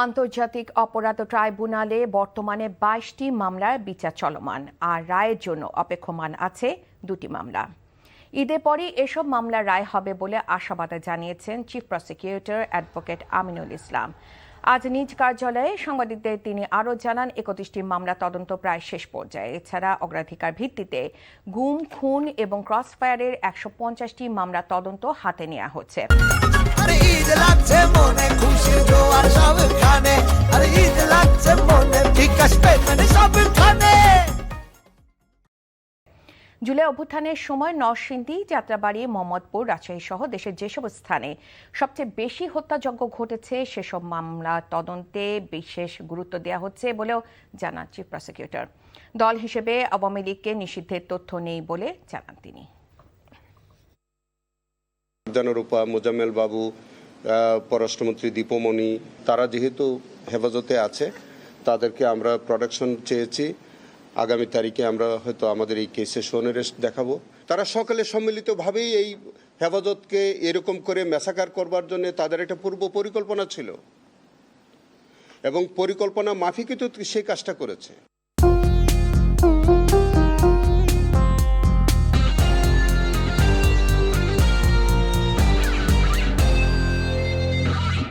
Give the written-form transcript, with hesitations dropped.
আন্তর্জাতিক অপরাধ ট্রাইব্যুনালে বর্তমানে 22টি মামলার বিচার চলমান, আর রায়ের জন্য অপেক্ষমান আছে 2টি মামলা। ঈদের পরই এসব মামলার রায় হবে বলে আশাবাদ জানিয়েছেন chief prosecutor advocate Aminul Islam. আজ নিজ কার্যালয়ে সাংবাদিকদের তিনি আরও জানান, 31টি মামলা তদন্ত প্রায় শেষ পর্যায়ে। এছাড়া অগ্রাধিকার ভিত্তিতে গুম, খুন এবং ক্রসফায়ারের 150টি মামলা তদন্ত হাতে নেওয়া হচ্ছে। জুলাই অভ্যুত্থানের সময় নরসিংদী, যাত্রাবাড়ি, মোহাম্মদপুর, রাজশাহী সহ দেশের যেসব স্থানে সবচেয়ে বেশি হত্যাযজ্ঞ ঘটেছে সেসব মামলা তদন্তে বিশেষ গুরুত্ব দেওয়া হচ্ছে বলেও জানান চিফ প্রসিকিউটর। দল হিসেবে আওয়ামী লীগকে নিষিদ্ধের তথ্য নেই বলে জানান তিনি। জানুরূপা, মোজাম্মেল বাবু, পররাষ্ট্রমন্ত্রী দীপমণি, তারা যেহেতু হেফাজতে আছে তাদেরকে আমরা প্রোডাকশন চেয়েছি। আগামী তারিখে আমরা হয়তো আমাদের এই কেসে সোনেরেস্ট দেখাবো। তারা সকলে সম্মিলিতভাবেই এই হেফাজতকে এরকম করে ম্যাসাকার করবার জন্য তাদের একটা পূর্ব পরিকল্পনা ছিল এবং পরিকল্পনা মাফিকই তো সেই কাজটা করেছে।